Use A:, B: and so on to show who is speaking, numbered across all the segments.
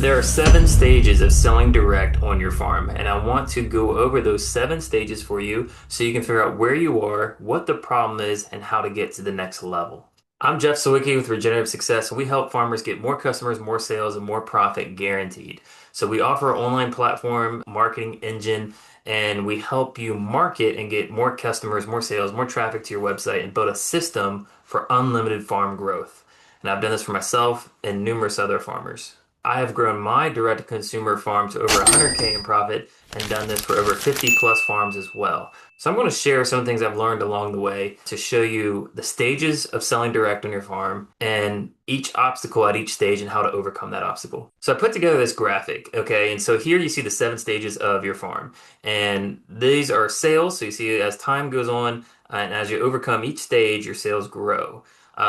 A: There are 7 stages of selling direct on your farm, and I want to go over those 7 stages for you so you can figure out where you are, what the problem is, and how to get to the next level. I'm Jeff Sawicki with Regenerative Success, and we help farmers get more customers, more sales, and more profit guaranteed. So we offer an online platform, marketing engine, and we help you market and get more customers, more sales, more traffic to your website, and build a system for unlimited farm growth. And I've done this for myself and numerous other farmers. I have grown my direct-to-consumer farm to over 100K in profit and done this for over 50 plus farms as well. So I'm going to share some things I've learned along the way to show you the stages of selling direct on your farm and each obstacle at each stage and how to overcome that obstacle. So I put together this graphic, okay? And so here you see the 7 stages of your farm. And these are sales. So you see as time goes on and as you overcome each stage, your sales grow.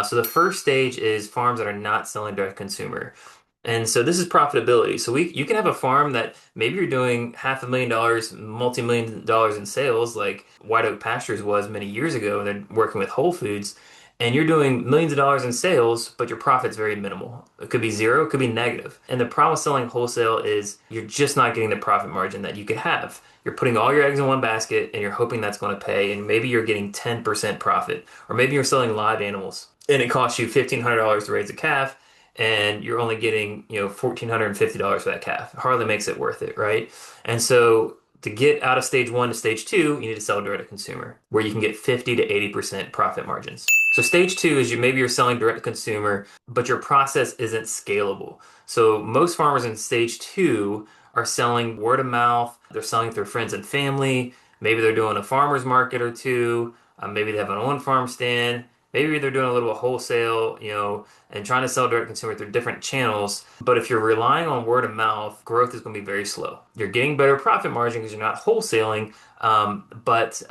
A: So the first stage is farms that are not selling direct consumer. And so this is profitability. So you can have a farm that maybe you're doing $500,000, multi-million dollars in sales, like White Oak Pastures was many years ago, and they're working with Whole Foods, and you're doing millions of dollars in sales, but your profit's very minimal. It could be zero, it could be negative. And the problem with selling wholesale is you're just not getting the profit margin that you could have. You're putting all your eggs in one basket and you're hoping that's going to pay, and maybe you're getting 10% profit, or maybe you're selling live animals and it costs you $1,500 to raise a calf and you're only getting, $1,450 for that calf. It hardly makes it worth it, right? And so to get out of stage one to stage two, you need to sell direct to consumer, where you can get 50 to 80% profit margins. So stage two is maybe you're selling direct to consumer, but your process isn't scalable. So most farmers in stage two are selling word of mouth, they're selling through friends and family, maybe they're doing a farmer's market or two, maybe they have an on-farm stand. Maybe they're doing a little wholesale, and trying to sell direct to consumer through different channels. But if you're relying on word of mouth, growth is going to be very slow. You're getting better profit margin because you're not wholesaling, but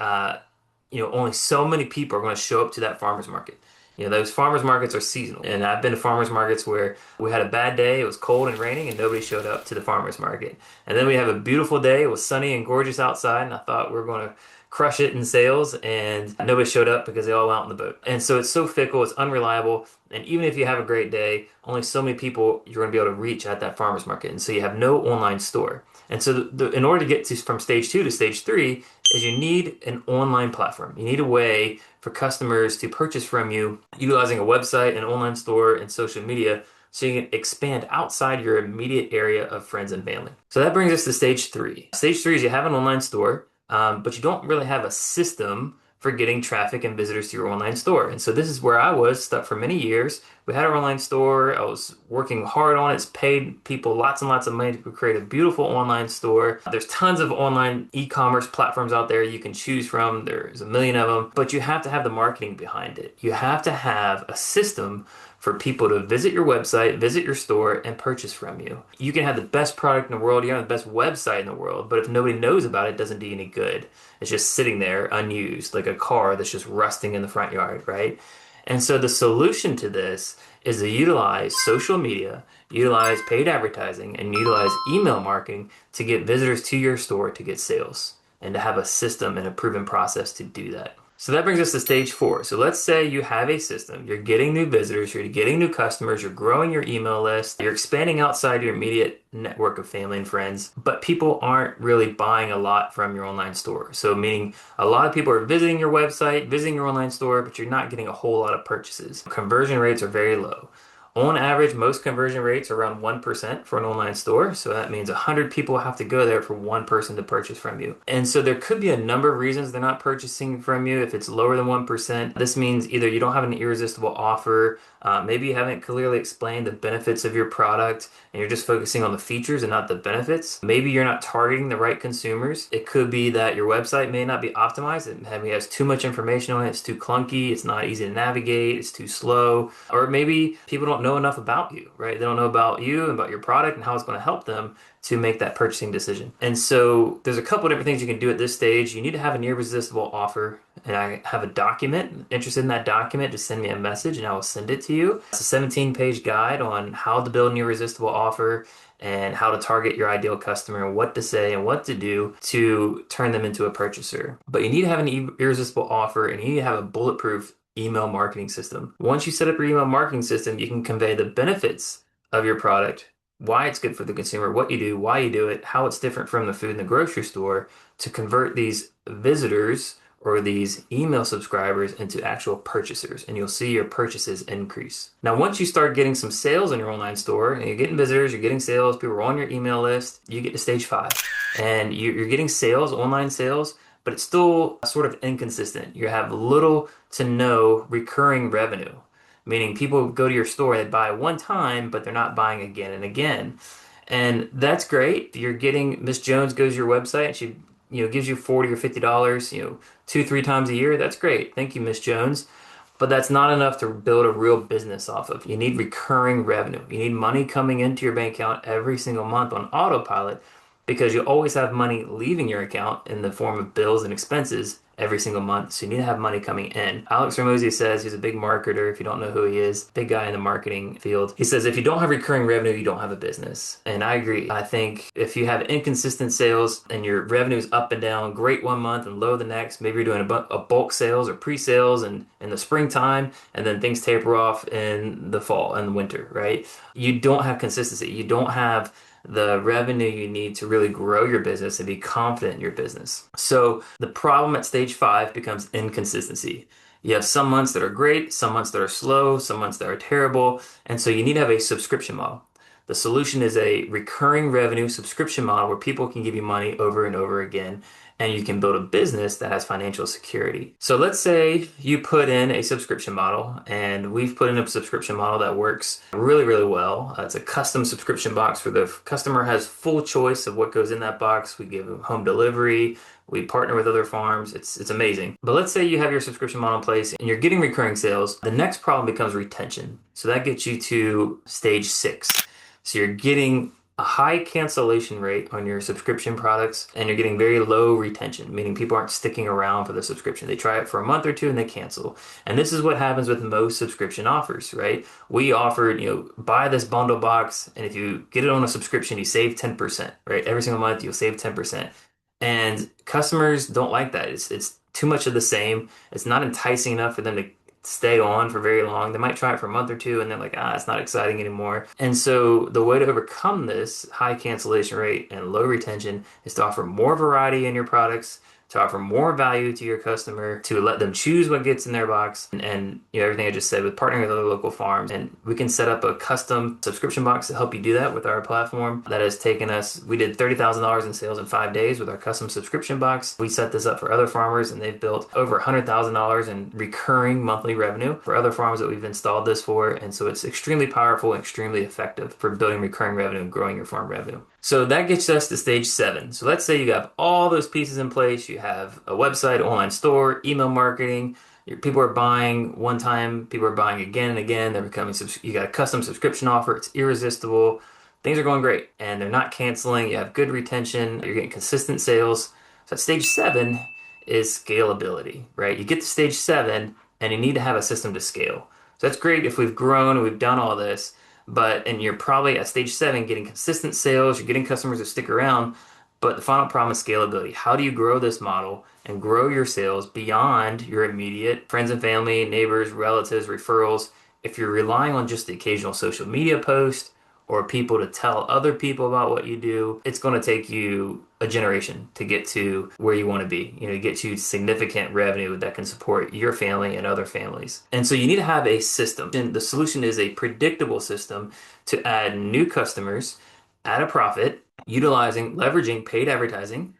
A: only so many people are going to show up to that farmer's market. Those farmers markets are seasonal. And I've been to farmers markets where we had a bad day, it was cold and raining, and nobody showed up to the farmers market. And then we have a beautiful day, it was sunny and gorgeous outside, and I thought we were going to crush it in sales, and nobody showed up because they all went out on the boat. And so it's so fickle, it's unreliable, and even if you have a great day, only so many people you're going to be able to reach at that farmer's market. And so you have no online store. And so in order to get from stage two to stage three is you need an online platform. You need a way for customers to purchase from you utilizing a website, an online store, and social media so you can expand outside your immediate area of friends and family. So that brings us to stage three. Stage three is you have an online store, but you don't really have a system for getting traffic and visitors to your online store. And so this is where I was stuck for many years. We had our online store. I was working hard on it. It's paid people lots and lots of money to create a beautiful online store. There's tons of online e-commerce platforms out there you can choose from. There's a million of them, but you have to have the marketing behind it. You have to have a system for people to visit your website, visit your store, and purchase from you. You can have the best product in the world, you have the best website in the world, but if nobody knows about it, it doesn't do you any good. It's just sitting there unused, like a car that's just rusting in the front yard, right? And so the solution to this is to utilize social media, utilize paid advertising, and utilize email marketing to get visitors to your store to get sales and to have a system and a proven process to do that. So that brings us to stage four. So let's say you have a system, you're getting new visitors, you're getting new customers, you're growing your email list, you're expanding outside your immediate network of family and friends, but people aren't really buying a lot from your online store. So meaning a lot of people are visiting your website, visiting your online store, but you're not getting a whole lot of purchases. Conversion rates are very low. On average, most conversion rates are around 1% for an online store. So that means 100 people have to go there for one person to purchase from you. And so there could be a number of reasons they're not purchasing from you. If it's lower than 1%, this means either you don't have an irresistible offer, maybe you haven't clearly explained the benefits of your product and you're just focusing on the features and not the benefits. Maybe you're not targeting the right consumers. It could be that your website may not be optimized. It maybe has too much information on it. It's too clunky. It's not easy to navigate. It's too slow. Or maybe people don't know enough about you, right? They don't know about you and about your product and how it's going to help them to make that purchasing decision. And so there's a couple different things you can do at this stage. You need to have an irresistible offer. And I have a document. Interested in that document, just send me a message and I will send it to you. It's a 17-page guide on how to build an irresistible offer and how to target your ideal customer and what to say and what to do to turn them into a purchaser. But you need to have an irresistible offer and you need to have a bulletproof email marketing system. Once you set up your email marketing system, you can convey the benefits of your product why it's good for the consumer, what you do, why you do it, how it's different from the food in the grocery store to convert these visitors or these email subscribers into actual purchasers, and you'll see your purchases increase. Now, once you start getting some sales in your online store, and you're getting visitors, you're getting sales, people are on your email list, you get to stage 5, and you're getting sales, online sales, but it's still sort of inconsistent. You have little to no recurring revenue, meaning people go to your store, they buy one time, but they're not buying again and again. And that's great. You're getting Miss Jones goes to your website and she, gives you 40 or $50, 2, 3 times a year. That's great. Thank you, Miss Jones. But that's not enough to build a real business off of. You need recurring revenue. You need money coming into your bank account every single month on autopilot because you always have money leaving your account in the form of bills and expenses every single month. So you need to have money coming in. Alex Ramosi says he's a big marketer. If you don't know who he is, big guy in the marketing field. He says if you don't have recurring revenue, you don't have a business. And I agree. I think if you have inconsistent sales and your revenue is up and down, great one month and low the next, maybe you're doing a bulk sales or pre-sales and in the springtime, and then things taper off in the fall and the winter, right? You don't have consistency. You don't have the revenue you need to really grow your business and be confident in your business. So the problem at stage 5 becomes inconsistency. You have some months that are great, some months that are slow, some months that are terrible, and so you need to have a subscription model. The solution is a recurring revenue subscription model where people can give you money over and over again, and you can build a business that has financial security. So let's say you put in a subscription model, and we've put in a subscription model that works really, really well. It's a custom subscription box where the customer has full choice of what goes in that box. We give them home delivery. We partner with other farms. It's amazing. But let's say you have your subscription model in place and you're getting recurring sales. The next problem becomes retention. So that gets you to stage 6. So you're getting a high cancellation rate on your subscription products and you're getting very low retention, meaning people aren't sticking around for the subscription. They try it for a month or two and they cancel. And this is what happens with most subscription offers, right? We offered, buy this bundle box, and if you get it on a subscription, you save 10%, right? Every single month you'll save 10%. And customers don't like that. It's too much of the same. It's not enticing enough for them to stay on for very long. They might try it for a month or two and they're like, it's not exciting anymore. And so the way to overcome this high cancellation rate and low retention is to offer more variety in your products, to offer more value to your customer, to let them choose what gets in their box, and everything I just said with partnering with other local farms. And we can set up a custom subscription box to help you do that with our platform. That has taken us, we did $30,000 in sales in 5 days with our custom subscription box. We set this up for other farmers and they've built over $100,000 in recurring monthly revenue for other farms that we've installed this for. And so it's extremely powerful and extremely effective for building recurring revenue and growing your farm revenue. So that gets us to stage 7. So let's say you have all those pieces in place. You have a website, online store, email marketing. People are buying one time. People are buying again and again. They're becoming, you got a custom subscription offer. It's irresistible. Things are going great and they're not canceling. You have good retention. You're getting consistent sales. So stage 7 is scalability, right? You get to stage 7 and you need to have a system to scale. So that's great if we've grown and we've done all this. And you're probably at stage 7 getting consistent sales, you're getting customers to stick around, but the final problem is scalability. How do you grow this model and grow your sales beyond your immediate friends and family, neighbors, relatives, referrals? If you're relying on just the occasional social media post or people to tell other people about what you do, it's going to take you a generation to get to where you want to be, get you significant revenue that can support your family and other families. And so you need to have a system. And the solution is a predictable system to add new customers at a profit, leveraging paid advertising,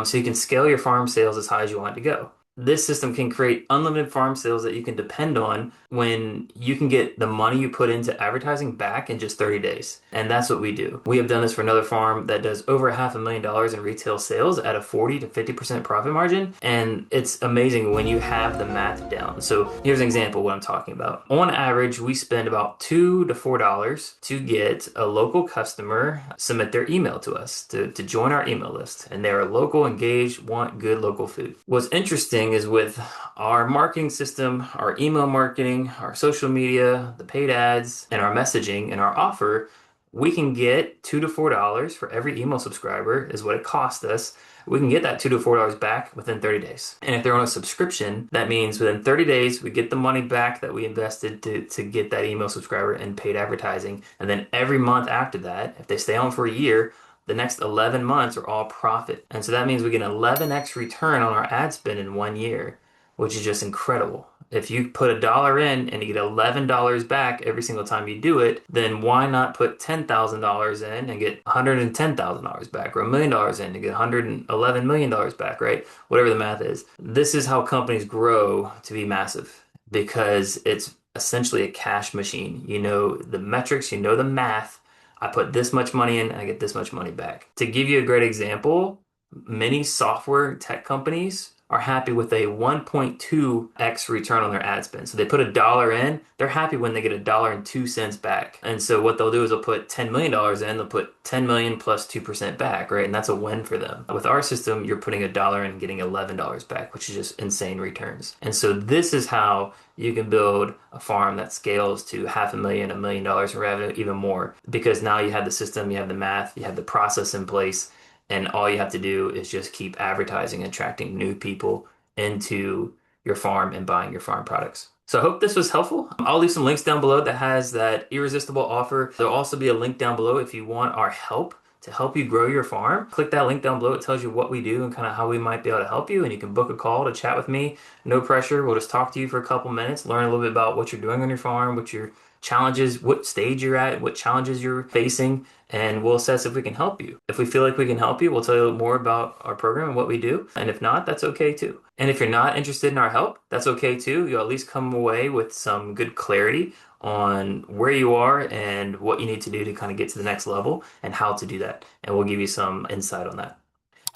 A: so you can scale your farm sales as high as you want it to go. This system can create unlimited farm sales that you can depend on when you can get the money you put into advertising back in just 30 days. And that's what we do. We have done this for another farm that does over $500,000 in retail sales at a 40 to 50% profit margin. And it's amazing when you have the math down. So here's an example of what I'm talking about. On average, we spend about $2 to $4 to get a local customer submit their email to us to join our email list. And they're local, engaged, want good local food. What's interesting is with our marketing system, our email marketing, our social media, the paid ads, and our messaging and our offer, we can get $2 to $4 for every email subscriber is what it cost us. We can get that $2 to $4 back within 30 days. And if they're on a subscription, that means within 30 days, we get the money back that we invested to get that email subscriber and paid advertising. And then every month after that, if they stay on for a year, the next 11 months are all profit. And so that means we get an 11x return on our ad spend in 1 year, which is just incredible. If you put $1 in and you get $11 back every single time you do it, then why not put $10,000 in and get $110,000 back, or $1 million in and get $111 million back, right? Whatever the math is. This is how companies grow to be massive because it's essentially a cash machine. You know the metrics, you know the math. I put this much money in and I get this much money back. To give you a great example, many software tech companies are happy with a 1.2x return on their ad spend. So they put $1 in, they're happy when they get $1.02 back. And so what they'll do is they'll put $10 million in, they'll put 10 million plus 2% back, right? And that's a win for them. With our system, you're putting $1 in and getting $11 back, which is just insane returns. And so this is how you can build a farm that scales to $500,000, $1 million in revenue, even more, because now you have the system, you have the math, you have the process in place. And all you have to do is just keep advertising and attracting new people into your farm and buying your farm products. So I hope this was helpful. I'll leave some links down below that has that irresistible offer. There'll also be a link down below if you want our help to help you grow your farm. Click that link down below. It tells you what we do and kind of how we might be able to help you. And you can book a call to chat with me. No pressure. We'll just talk to you for a couple minutes, learn a little bit about what you're doing on your farm, what your challenges, what stage you're at, what challenges you're facing, and we'll assess if we can help you. If we feel like we can help you, we'll tell you more about our program and what we do. And if not, that's okay too. And if you're not interested in our help, that's okay too. You'll at least come away with some good clarity on where you are and what you need to do to kind of get to the next level and how to do that. And we'll give you some insight on that.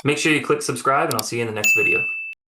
A: Make sure you click subscribe, and I'll see you in the next video.